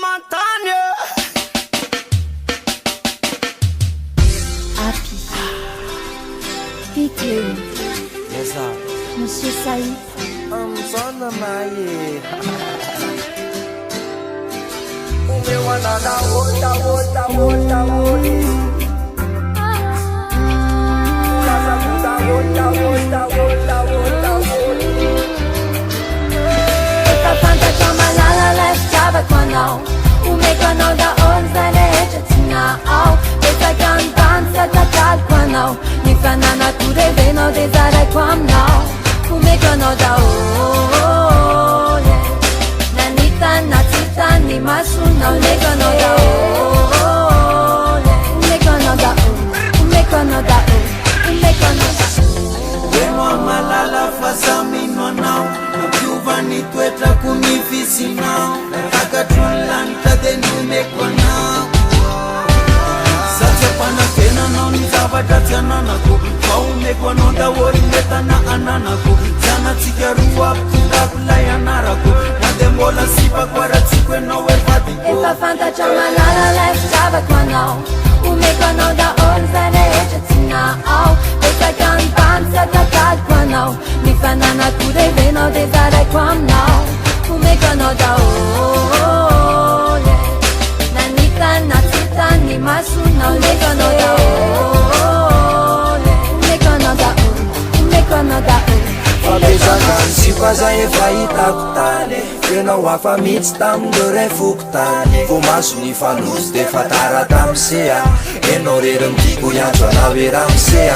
montagne. Happy. Pitié. Yes, sir. Monsieur Saïd. Son maye. Umewanana woda woda woda woda. Kaza woda woda woda woda woda woda. Fanta kama lala lefta kwano. Umekono da onzane chetina au. Esa cantanza tatal kwano. Ni fanana ture veno desare kwamno. Umekono da ole. Nanita natita ni masuna. Umekono da ole. Umekono da umekono da umekono da. Wema malala fasami nonao Nakiuva ni tueta kunifisi nao Nataka tulanta deni umekwa nao Sasa pana tena nao nizabatatia nanako Kwa umekwa noda wori meta na ananako Zana tigarua kunda kulaya narako Nadembola sipa kwa ratikwe no wefadiko Esa fanta chama lala lefta kwano Umekono da onzane chetina au. Esa cantanza tatal kwano. Ni fanana ture veno desare kwamno. Umekono da ole. Nanita natita ni masuna. Umekono da ole. Umekono da umekono da Fabezakan sifaza efa hitako Tena wafa mitsy tamindreo foko tany Vo maso ny fanosy de fa tara tamsea Enao rery midiko iantso anao eramsea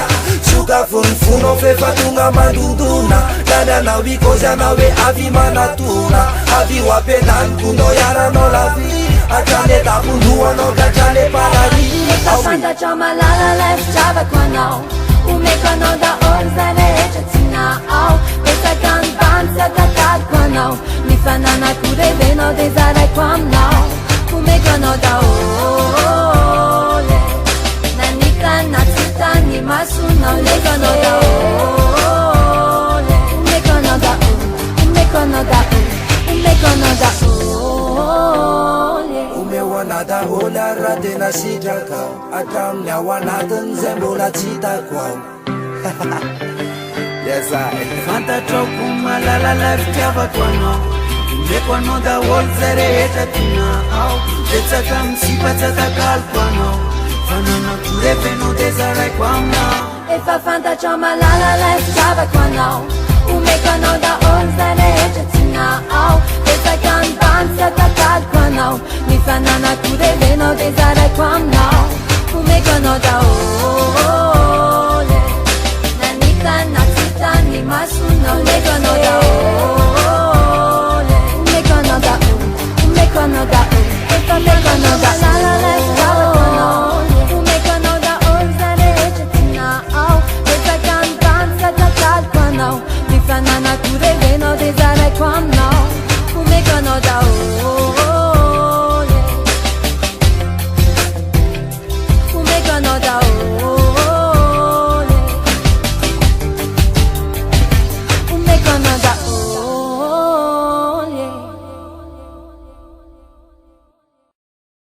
Soka fonifonao fefa tonga mandondona Dany anao ikozy anao hoe avy manatona Avy ho ampiananikonao iaranao lavi Atrane tapondohanao katrane palari Esa fanta chama lala lefta kwano. Umekono da onzane chetina au. Esa cantanza tatal kwano. Ni fanana ture veno desare kwamno. Umekono da ole. Nanita natita ni masuna. Umekono da ole. Umekono da umekono da umekono da ole. Umewana da ola ratena sitraka Atraminy ao anatiny zay mbola tsy hitako ao Yes, I. Fantatrako malala lafitiavako anao Indreko anao daholo zay rehetra tianao Betsaka misipatsatakaliko anao Fanana korevenao de zaraiko aminao Efa fantatra malala lefta kwano. Umekono da onzane chetina au. Esa cantanza tatal kwano. Ni fanana ture veno desare kwamno. Umekono da ole. Nanita natita ni masuna. Umekono da ole. Umekono da umekono da Efa umekono da lala lefta kwano. Umekono da onzane chetina au. Esa cantanza tatal kwano. Ni fanana ture veno desare kwamno. Umekono da ole. Umekono da ole.